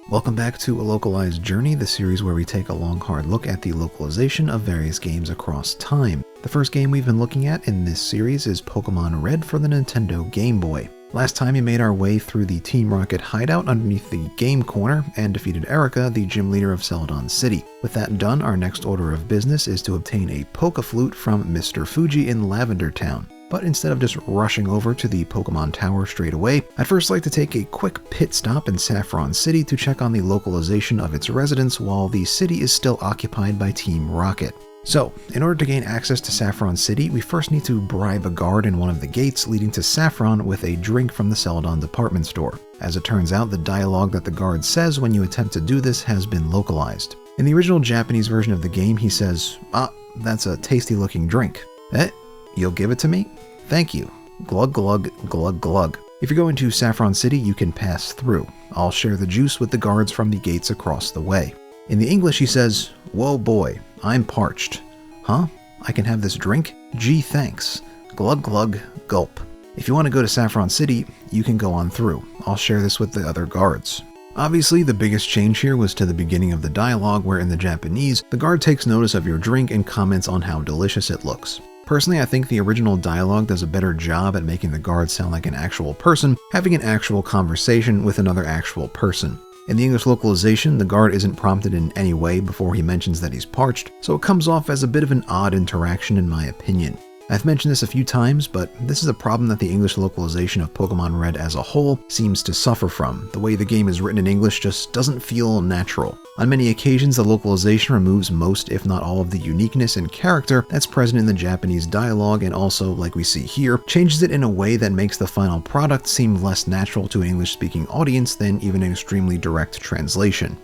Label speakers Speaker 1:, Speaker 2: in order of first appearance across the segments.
Speaker 1: Welcome back to A Localized Journey, the series where we take a long hard look at the localization of various games across time. The first game we've been looking at in this series is Pokemon Red for the Nintendo Game Boy. Last time we made our way through the Team Rocket hideout underneath the Game Corner and defeated Erica, the gym leader of Celadon City. With that done, our next order of business is to obtain a Poke-Flute from Mr. Fuji in Lavender Town. But instead of just rushing over to the Pokemon Tower straight away, I'd first like to take a quick pit stop in Saffron City to check on the localization of its residents while the city is still occupied by Team Rocket. So, in order to gain access to Saffron City, we first need to bribe a guard in one of the gates leading to Saffron with a drink from the Celadon department store. As it turns out, the dialogue that the guard says when you attempt to do this has been localized. In the original Japanese version of the game, he says, "Ah, that's a tasty looking drink. Eh? You'll give it to me? Thank you. Glug glug glug glug." If you're going to Saffron City, you can pass through. I'll share the juice with the guards from the gates across the way. In the English, he says, "Whoa boy, I'm parched." Huh? I can have this drink? Gee, thanks. Glug glug gulp. If you want to go to Saffron City, you can go on through. I'll share this with the other guards. Obviously, the biggest change here was to the beginning of the dialogue where in the Japanese, the guard takes notice of your drink and comments on how delicious it looks. Personally, I think the original dialogue does a better job at making the guard sound like an actual person, having an actual conversation with another actual person. In the English localization, the guard isn't prompted in any way before he mentions that he's parched, so it comes off as a bit of an odd interaction in my opinion. I've mentioned this a few times, but this is a problem that the English localization of Pokemon Red as a whole seems to suffer from. The way the game is written in English just doesn't feel natural. On many occasions, the localization removes most, if not all, of the uniqueness and character that's present in the Japanese dialogue, and also, like we see here, changes it in a way that makes the final product seem less natural to an English-speaking audience than even an extremely direct translation.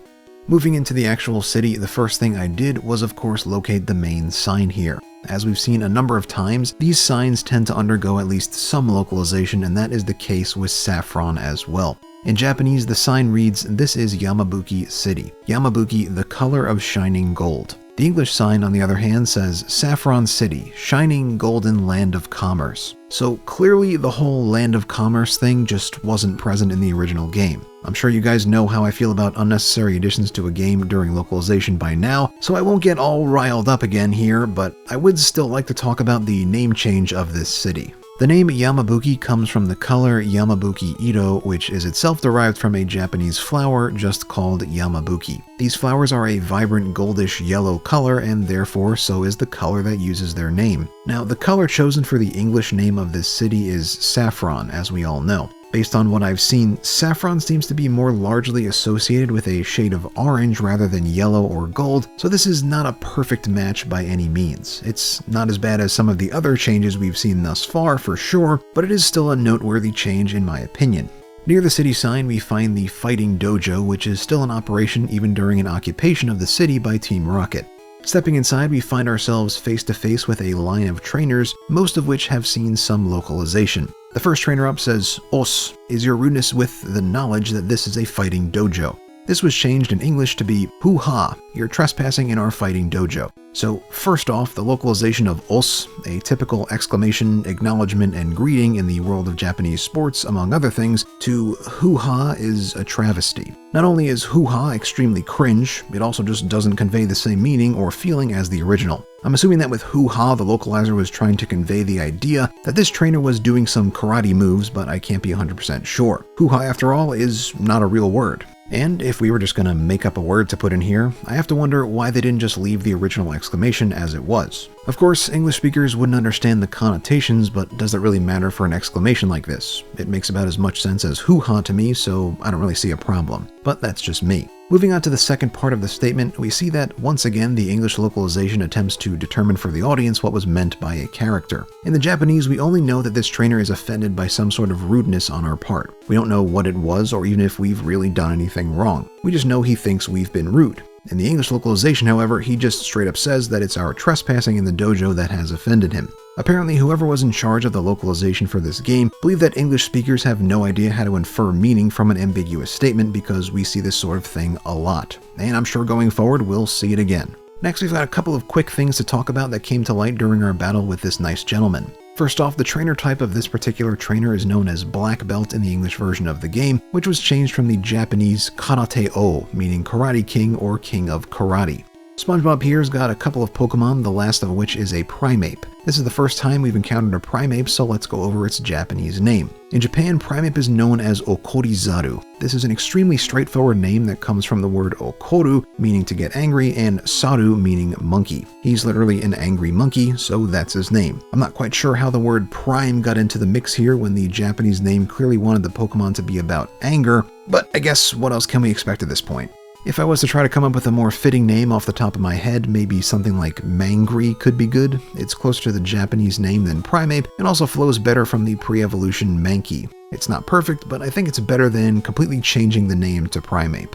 Speaker 1: Moving into the actual city, the first thing I did was of course locate the main sign here. As we've seen a number of times, these signs tend to undergo at least some localization, and that is the case with Saffron as well. In Japanese, the sign reads, "This is Yamabuki City. Yamabuki, the color of shining gold." The English sign, on the other hand, says Saffron City, shining golden land of commerce. So clearly the whole land of commerce thing just wasn't present in the original game. I'm sure you guys know how I feel about unnecessary additions to a game during localization by now, so I won't get all riled up again here, but I would still like to talk about the name change of this city. The name Yamabuki comes from the color Yamabuki Ito, which is itself derived from a Japanese flower just called Yamabuki. These flowers are a vibrant goldish yellow color, and therefore so is the color that uses their name. Now, the color chosen for the English name of this city is saffron, as we all know. Based on what I've seen, saffron seems to be more largely associated with a shade of orange rather than yellow or gold, so this is not a perfect match by any means. It's not as bad as some of the other changes we've seen thus far, for sure, but it is still a noteworthy change in my opinion. Near the city sign, we find the Fighting Dojo, which is still in operation even during an occupation of the city by Team Rocket. Stepping inside, we find ourselves face to face with a line of trainers, most of which have seen some localization. The first trainer up says, "Os, is your rudeness with the knowledge that this is a fighting dojo?" This was changed in English to be, "Hoo-ha, you're trespassing in our fighting dojo." So first off, the localization of os, a typical exclamation, acknowledgement, and greeting in the world of Japanese sports, among other things, to hoo-ha is a travesty. Not only is hoo-ha extremely cringe, it also just doesn't convey the same meaning or feeling as the original. I'm assuming that with hoo-ha, the localizer was trying to convey the idea that this trainer was doing some karate moves, but I can't be 100% sure. Hoo-ha, after all, is not a real word. And if we were just going to make up a word to put in here, I have to wonder why they didn't just leave the original exclamation as it was. Of course, English speakers wouldn't understand the connotations, but does that really matter for an exclamation like this? It makes about as much sense as hoo-ha to me, so I don't really see a problem. But that's just me. Moving on to the second part of the statement, we see that once again the English localization attempts to determine for the audience what was meant by a character. In the Japanese, we only know that this trainer is offended by some sort of rudeness on our part. We don't know what it was or even if we've really done anything wrong. We just know he thinks we've been rude. In the English localization, however, he just straight up says that it's our trespassing in the dojo that has offended him. Apparently, whoever was in charge of the localization for this game believed that English speakers have no idea how to infer meaning from an ambiguous statement because we see this sort of thing a lot. And I'm sure going forward, we'll see it again. Next, we've got a couple of quick things to talk about that came to light during our battle with this nice gentleman. First off, the trainer type of this particular trainer is known as Black Belt in the English version of the game, which was changed from the Japanese Karate-o, meaning Karate King or King of Karate. SpongeBob here's got a couple of Pokemon, the last of which is a Primeape. This is the first time we've encountered a Primeape, so let's go over its Japanese name. In Japan, Primeape is known as Okorizaru. This is an extremely straightforward name that comes from the word okoru, meaning to get angry, and saru, meaning monkey. He's literally an angry monkey, so that's his name. I'm not quite sure how the word prime got into the mix here when the Japanese name clearly wanted the Pokemon to be about anger, but I guess what else can we expect at this point? If I was to try to come up with a more fitting name off the top of my head, maybe something like Mangry could be good. It's closer to the Japanese name than Primeape, and also flows better from the pre-evolution Mankey. It's not perfect, but I think it's better than completely changing the name to Primeape.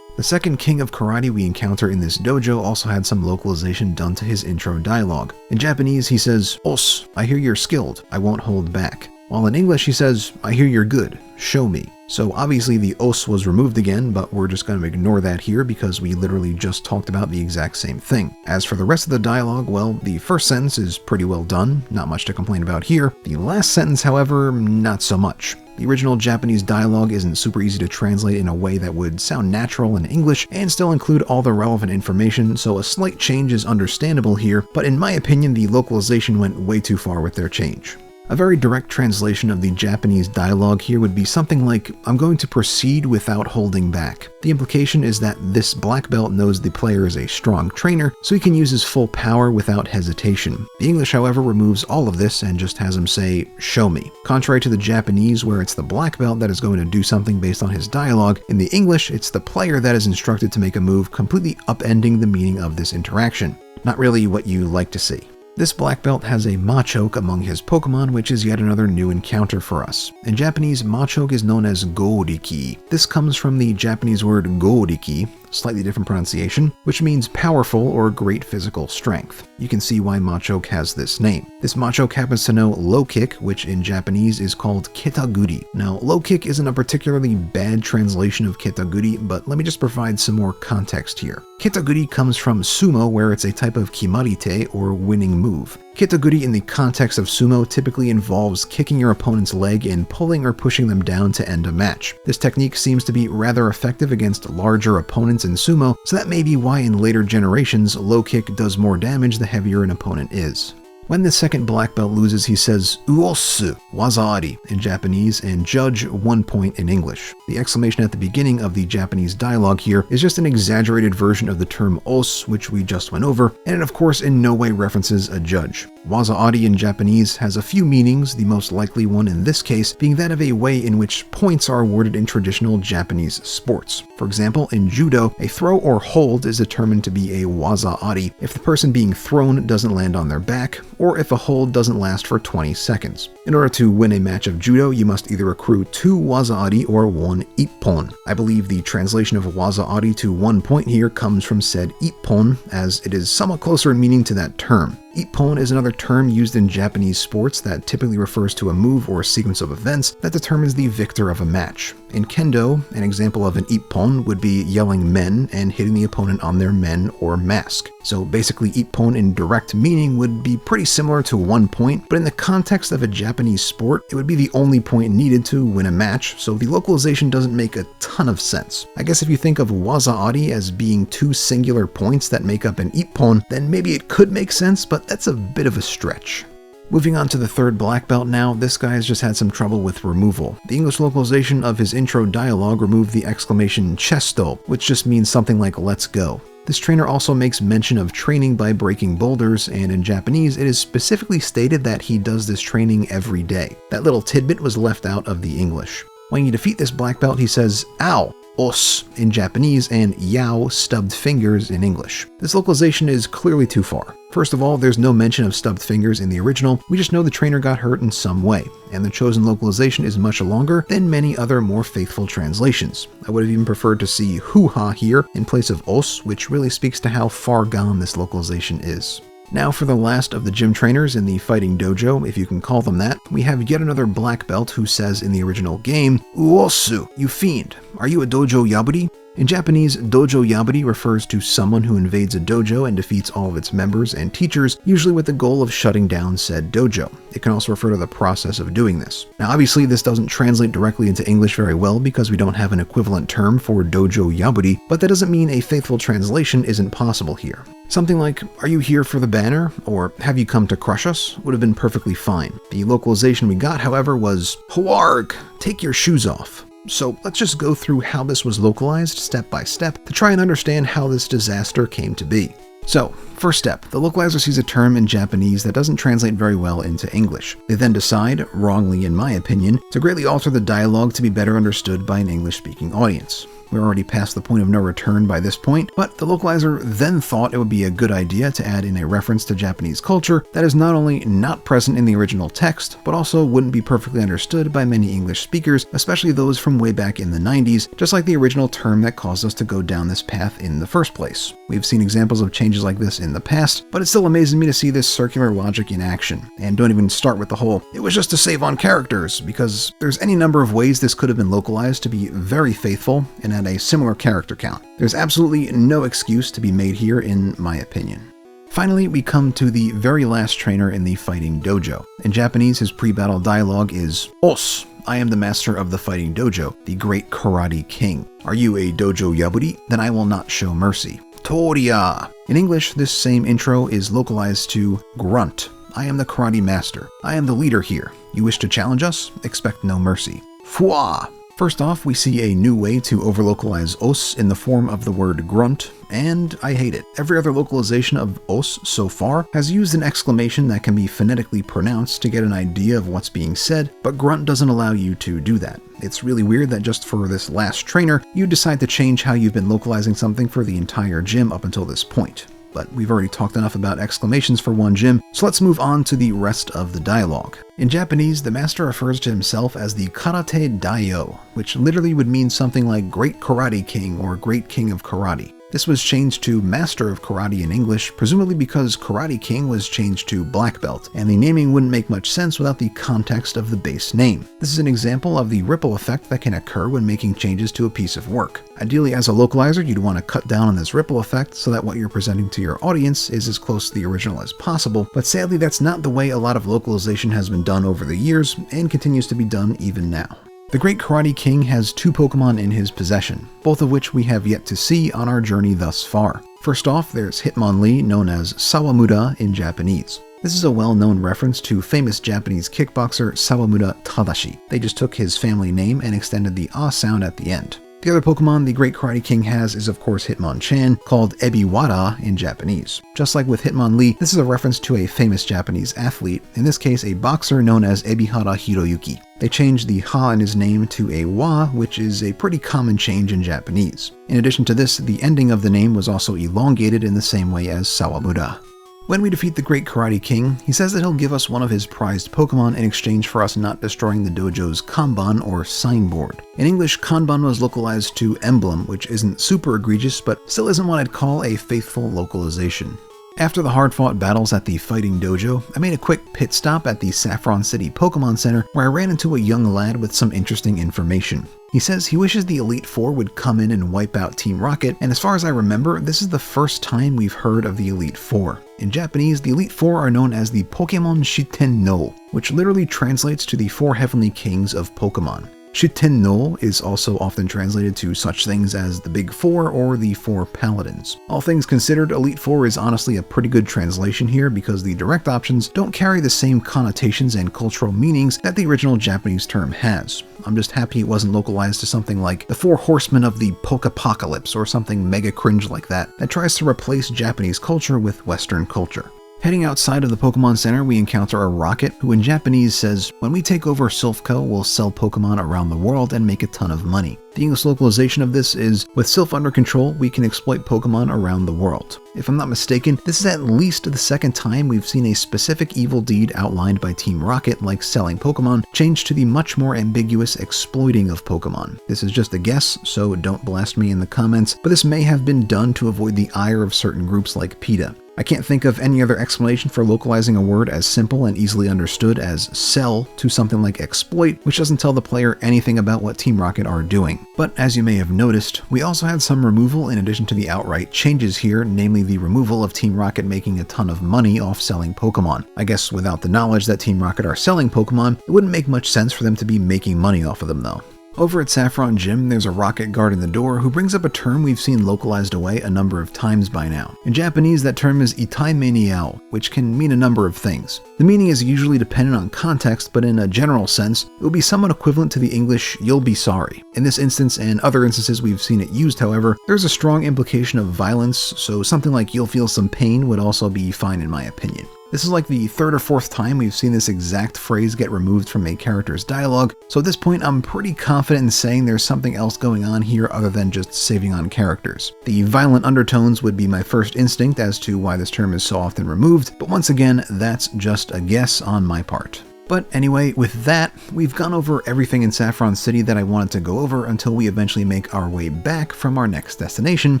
Speaker 1: The second King of Karate we encounter in this dojo also had some localization done to his intro dialogue. In Japanese, he says, "Os, I hear you're skilled, I won't hold back." While in English, he says, "I hear you're good, show me." So obviously the os was removed again, but we're just going to ignore that here because we literally just talked about the exact same thing. As for the rest of the dialogue, well, the first sentence is pretty well done, not much to complain about here. The last sentence, however, not so much. The original Japanese dialogue isn't super easy to translate in a way that would sound natural in English and still include all the relevant information, so a slight change is understandable here, but in my opinion the localization went way too far with their change. A very direct translation of the Japanese dialogue here would be something like, "I'm going to proceed without holding back." The implication is that this black belt knows the player is a strong trainer, so he can use his full power without hesitation. The English, however, removes all of this and just has him say, "Show me." Contrary to the Japanese, where it's the black belt that is going to do something based on his dialogue, in the English, it's the player that is instructed to make a move, completely upending the meaning of this interaction. Not really what you like to see. This black belt has a Machoke among his Pokemon, which is yet another new encounter for us. In Japanese, Machoke is known as Goriki. This comes from the Japanese word Goriki, slightly different pronunciation, which means powerful or great physical strength. You can see why Machoke has this name. This Machoke happens to know low kick, which in Japanese is called Kitaguri. Now, low kick isn't a particularly bad translation of Kitaguri, but let me just provide some more context here. Kitaguri comes from sumo, where it's a type of kimarite or winning move. Kitaguri in the context of sumo typically involves kicking your opponent's leg and pulling or pushing them down to end a match. This technique seems to be rather effective against larger opponents in sumo, so that may be why in later generations, low kick does more damage the heavier an opponent is. When the second black belt loses, he says "Uosu wazaari" in Japanese and "judge 1 point" in English. The exclamation at the beginning of the Japanese dialogue here is just an exaggerated version of the term os, which we just went over, and it of course in no way references a judge. Wazaari in Japanese has a few meanings, the most likely one in this case being that of a way in which points are awarded in traditional Japanese sports. For example, in judo, a throw or hold is determined to be a wazaari if the person being thrown doesn't land on their back, or if a hold doesn't last for 20 seconds. In order to win a match of judo, you must either accrue 2 wazaari or 1 ippon. I believe the translation of wazaari to 1 point here comes from said ippon, as it is somewhat closer in meaning to that term. Ippon is another term used in Japanese sports that typically refers to a move or sequence of events that determines the victor of a match. In kendo, an example of an ippon would be yelling men and hitting the opponent on their men or mask. So basically ippon in direct meaning would be pretty similar to 1 point, but in the context of a Japanese sport, it would be the only point needed to win a match, so the localization doesn't make a ton of sense. I guess if you think of wazaari as being 2 singular points that make up an ippon, then maybe it could make sense, but that's a bit of a stretch. Moving on to the third black belt now, this guy has just had some trouble with removal. The English localization of his intro dialogue removed the exclamation "chesto," which just means something like "let's go." This trainer also makes mention of training by breaking boulders, and in Japanese it is specifically stated that he does this training every day. That little tidbit was left out of the English. When you defeat this black belt, he says "ow," os in Japanese, and yao, stubbed fingers, in English. This localization is clearly too far. First of all, there's no mention of stubbed fingers in the original, we just know the trainer got hurt in some way, and the chosen localization is much longer than many other more faithful translations. I would have even preferred to see hoo-ha here in place of os, which really speaks to how far gone this localization is. Now for the last of the gym trainers in the Fighting Dojo, if you can call them that, we have yet another black belt who says in the original game, "Uosu, you fiend." Are you a dojo yaburi? In Japanese, dojo yaburi refers to someone who invades a dojo and defeats all of its members and teachers, usually with the goal of shutting down said dojo. It can also refer to the process of doing this. Now obviously this doesn't translate directly into English very well because we don't have an equivalent term for dojo yaburi, but that doesn't mean a faithful translation isn't possible here. Something like, "Are you here for the banner?" or "Have you come to crush us?" would have been perfectly fine. The localization we got, however, was "Hawarg, take your shoes off." So let's just go through how this was localized step by step to try and understand how this disaster came to be. So, first step, the localizer sees a term in Japanese that doesn't translate very well into English. They then decide, wrongly in my opinion, to greatly alter the dialogue to be better understood by an English-speaking audience. We're already past the point of no return by this point, but the localizer then thought it would be a good idea to add in a reference to Japanese culture that is not only not present in the original text, but also wouldn't be perfectly understood by many English speakers, especially those from way back in the 90s, just like the original term that caused us to go down this path in the first place. We've seen examples of changes like this in the past, but it still amazes me to see this circular logic in action. And don't even start with the whole, "It was just to save on characters," because there's any number of ways this could have been localized to be very faithful and at a similar character count. There's absolutely no excuse to be made here, in my opinion. Finally, we come to the very last trainer in the Fighting Dojo. In Japanese, his pre-battle dialogue is, "Os, I am the master of the Fighting Dojo, the great karate king. Are you a dojo yaburi? Then I will not show mercy. Toriya." In English, this same intro is localized to, "Grunt, I am the karate master. I am the leader here. You wish to challenge us? Expect no mercy. Fua." First off, we see a new way to overlocalize os in the form of the word grunt, and I hate it. Every other localization of os so far has used an exclamation that can be phonetically pronounced to get an idea of what's being said, but grunt doesn't allow you to do that. It's really weird that just for this last trainer, you decide to change how you've been localizing something for the entire gym up until this point. But we've already talked enough about exclamations for one gym, so let's move on to the rest of the dialogue. In Japanese, the master refers to himself as the Karate Daio, which literally would mean something like Great Karate King or Great King of Karate. This was changed to Master of Karate in English, presumably because Karate King was changed to Black Belt, and the naming wouldn't make much sense without the context of the base name. This is an example of the ripple effect that can occur when making changes to a piece of work. Ideally, as a localizer, you'd want to cut down on this ripple effect so that what you're presenting to your audience is as close to the original as possible, but sadly that's not the way a lot of localization has been done over the years, and continues to be done even now. The Great Karate King has two Pokemon in his possession, both of which we have yet to see on our journey thus far. First off, there's Hitmonlee, known as Sawamura in Japanese. This is a well-known reference to famous Japanese kickboxer Sawamura Tadashi. They just took his family name and extended the ah sound at the end. The other Pokemon the Great Karate King has is of course Hitmonchan, called Ebiwara in Japanese. Just like with Hitmonlee, this is a reference to a famous Japanese athlete, in this case a boxer known as Ebihara Hiroyuki. They changed the ha in his name to a wa, which is a pretty common change in Japanese. In addition to this, the ending of the name was also elongated in the same way as Sawamura. When we defeat the Great Karate King, he says that he'll give us one of his prized Pokemon in exchange for us not destroying the dojo's Kanban or signboard. In English, Kanban was localized to emblem, which isn't super egregious, but still isn't what I'd call a faithful localization. After the hard-fought battles at the Fighting Dojo, I made a quick pit stop at the Saffron City Pokemon Center where I ran into a young lad with some interesting information. He says he wishes the Elite Four would come in and wipe out Team Rocket, and as far as I remember, this is the first time we've heard of the Elite Four. In Japanese, the Elite Four are known as the Pokemon Shiten-no, which literally translates to the Four Heavenly Kings of Pokemon. Shiten-no is also often translated to such things as the Big Four or the Four Paladins. All things considered, Elite Four is honestly a pretty good translation here because the direct options don't carry the same connotations and cultural meanings that the original Japanese term has. I'm just happy it wasn't localized to something like the Four Horsemen of the Pokepocalypse or something mega cringe like that tries to replace Japanese culture with Western culture. Heading outside of the Pokemon Center, we encounter a Rocket, who in Japanese says, "When we take over Silphco, we'll sell Pokemon around the world and make a ton of money." The English localization of this is, "With Silph under control, we can exploit Pokemon around the world." If I'm not mistaken, this is at least the second time we've seen a specific evil deed outlined by Team Rocket, like selling Pokemon, changed to the much more ambiguous exploiting of Pokemon. This is just a guess, so don't blast me in the comments, but this may have been done to avoid the ire of certain groups like PETA. I can't think of any other explanation for localizing a word as simple and easily understood as sell to something like exploit, which doesn't tell the player anything about what Team Rocket are doing. But as you may have noticed, we also had some removal in addition to the outright changes here, namely the removal of Team Rocket making a ton of money off selling Pokemon. I guess without the knowledge that Team Rocket are selling Pokemon, it wouldn't make much sense for them to be making money off of them though. Over at Saffron Gym, there's a rocket guarding the door who brings up a term we've seen localized away a number of times by now. In Japanese, that term is itaime niao, which can mean a number of things. The meaning is usually dependent on context, but in a general sense, it would be somewhat equivalent to the English "you'll be sorry." In this instance and other instances we've seen it used, however, there's a strong implication of violence, so something like "you'll feel some pain" would also be fine in my opinion. This is like the third or fourth time we've seen this exact phrase get removed from a character's dialogue, so at this point I'm pretty confident in saying there's something else going on here other than just saving on characters. The violent undertones would be my first instinct as to why this term is so often removed, but once again, that's just a guess on my part. But anyway, with that, we've gone over everything in Saffron City that I wanted to go over until we eventually make our way back from our next destination,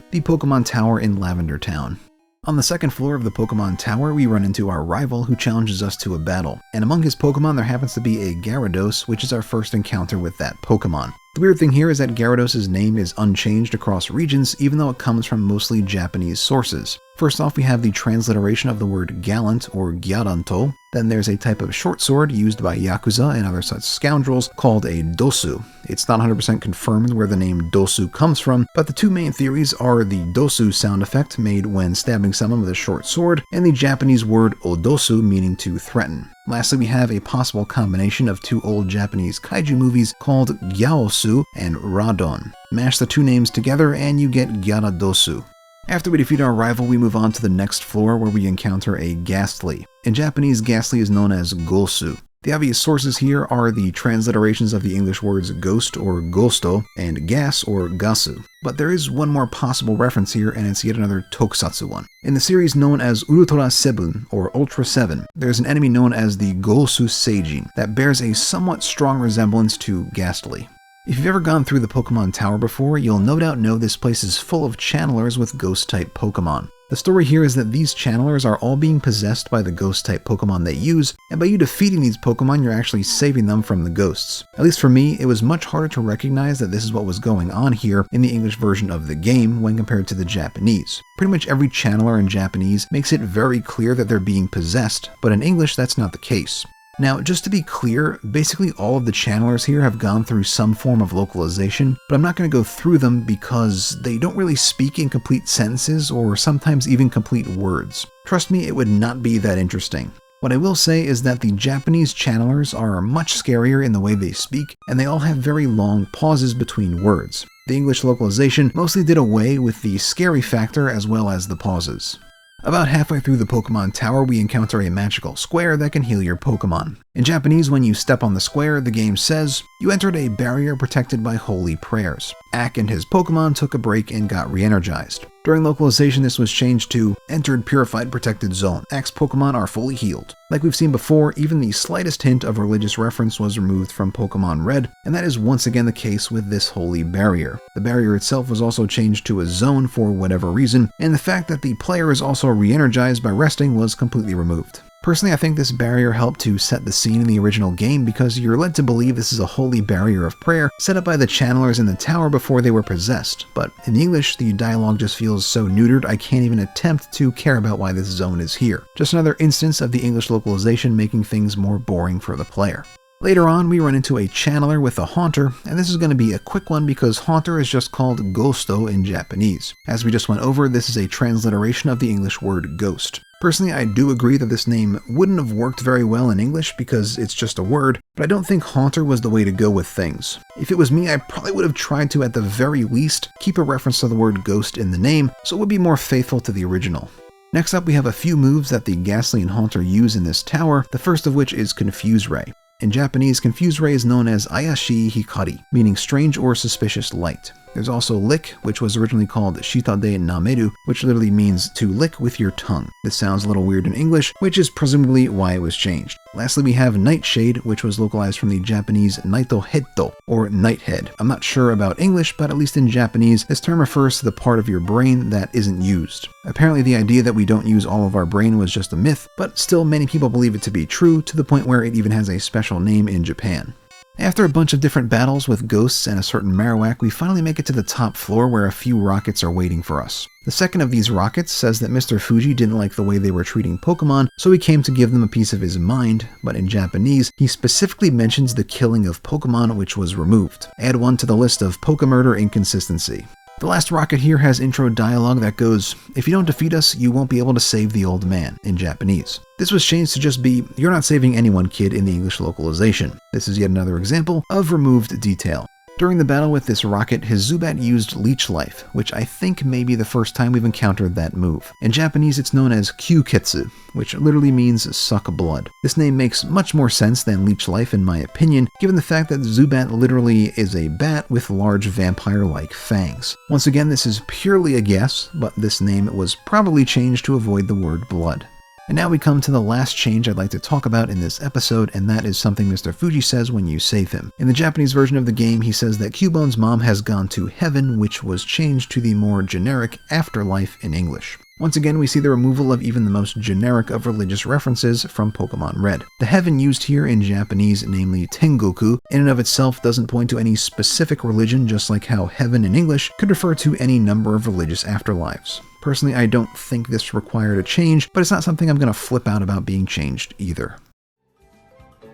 Speaker 1: the Pokemon Tower in Lavender Town. On the second floor of the Pokemon Tower, we run into our rival who challenges us to a battle, and among his Pokemon there happens to be a Gyarados, which is our first encounter with that Pokemon. The weird thing here is that Gyarados' name is unchanged across regions, even though it comes from mostly Japanese sources. First off, we have the transliteration of the word gallant, or gyaranto. Then there's a type of short sword used by Yakuza and other such scoundrels called a dosu. It's not 100% confirmed where the name dosu comes from, but the two main theories are the dosu sound effect made when stabbing someone with a short sword, and the Japanese word odosu meaning to threaten. Lastly, we have a possible combination of two old Japanese kaiju movies called Gyaosu and Radon. Mash the two names together and you get Gyaradosu. After we defeat our rival, we move on to the next floor where we encounter a Ghastly. In Japanese, Ghastly is known as Gosu. The obvious sources here are the transliterations of the English words ghost or gosto and gas or gasu. But there is one more possible reference here, and it's yet another tokusatsu one. In the series known as Ultra 7 or Ultra 7, there's an enemy known as the Gosu Seijin that bears a somewhat strong resemblance to Ghastly. If you've ever gone through the Pokemon Tower before, you'll no doubt know this place is full of channelers with ghost-type Pokemon. The story here is that these channelers are all being possessed by the ghost-type Pokemon they use, and by you defeating these Pokemon, you're actually saving them from the ghosts. At least for me, it was much harder to recognize that this is what was going on here in the English version of the game when compared to the Japanese. Pretty much every channeler in Japanese makes it very clear that they're being possessed, but in English that's not the case. Now, just to be clear, basically all of the channelers here have gone through some form of localization, but I'm not going to go through them because they don't really speak in complete sentences or sometimes even complete words. Trust me, it would not be that interesting. What I will say is that the Japanese channelers are much scarier in the way they speak, and they all have very long pauses between words. The English localization mostly did away with the scary factor as well as the pauses. About halfway through the Pokemon Tower, we encounter a magical square that can heal your Pokemon. In Japanese, when you step on the square, the game says, "You entered a barrier protected by holy prayers." Ack and his Pokemon took a break and got re-energized. During localization, this was changed to "Entered Purified Protected Zone. Ack's Pokemon are fully healed." Like we've seen before, even the slightest hint of religious reference was removed from Pokemon Red, and that is once again the case with this holy barrier. The barrier itself was also changed to a zone for whatever reason, and the fact that the player is also re-energized by resting was completely removed. Personally, I think this barrier helped to set the scene in the original game because you're led to believe this is a holy barrier of prayer set up by the channelers in the tower before they were possessed, but in English, the dialogue just feels so neutered I can't even attempt to care about why this zone is here. Just another instance of the English localization making things more boring for the player. Later on, we run into a channeler with a Haunter, and this is going to be a quick one because Haunter is just called Ghosto in Japanese. As we just went over, this is a transliteration of the English word ghost. Personally, I do agree that this name wouldn't have worked very well in English because it's just a word, but I don't think Haunter was the way to go with things. If it was me, I probably would have tried to, at the very least, keep a reference to the word ghost in the name, so it would be more faithful to the original. Next up, we have a few moves that the Ghastly and Haunter use in this tower, the first of which is Confuse Ray. In Japanese, Confuse Ray is known as Ayashi Hikari, meaning strange or suspicious light. There's also lick, which was originally called shitade nameru, which literally means to lick with your tongue. This sounds a little weird in English, which is presumably why it was changed. Lastly, we have Nightshade, which was localized from the Japanese naitoheto, or nighthead. I'm not sure about English, but at least in Japanese, this term refers to the part of your brain that isn't used. Apparently the idea that we don't use all of our brain was just a myth, but still many people believe it to be true, to the point where it even has a special name in Japan. After a bunch of different battles with ghosts and a certain Marowak, we finally make it to the top floor where a few rockets are waiting for us. The second of these rockets says that Mr. Fuji didn't like the way they were treating Pokemon, so he came to give them a piece of his mind, but in Japanese, he specifically mentions the killing of Pokemon, which was removed. Add one to the list of Pokemurder inconsistency. The last rocket here has intro dialogue that goes, "If you don't defeat us, you won't be able to save the old man," in Japanese. This was changed to just be, "You're not saving anyone, kid," in the English localization. This is yet another example of removed detail. During the battle with this rocket, his Zubat used Leech Life, which I think may be the first time we've encountered that move. In Japanese, it's known as Kyuketsu, which literally means suck blood. This name makes much more sense than Leech Life in my opinion, given the fact that Zubat literally is a bat with large vampire-like fangs. Once again, this is purely a guess, but this name was probably changed to avoid the word blood. And now we come to the last change I'd like to talk about in this episode, and that is something Mr. Fuji says when you save him. In the Japanese version of the game, he says that Cubone's mom has gone to heaven, which was changed to the more generic afterlife in English. Once again, we see the removal of even the most generic of religious references from Pokemon Red. The heaven used here in Japanese, namely Tengoku, in and of itself doesn't point to any specific religion, just like how heaven in English could refer to any number of religious afterlives. Personally, I don't think this required a change, but it's not something I'm going to flip out about being changed either.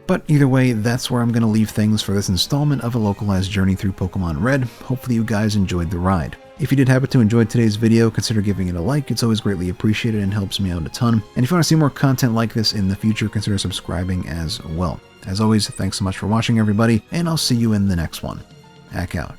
Speaker 1: But either way, that's where I'm going to leave things for this installment of a localized journey through Pokemon Red. Hopefully you guys enjoyed the ride. If you did happen to enjoy today's video, consider giving it a like. It's always greatly appreciated and helps me out a ton. And if you want to see more content like this in the future, consider subscribing as well. As always, thanks so much for watching, everybody, and I'll see you in the next one. Hack out.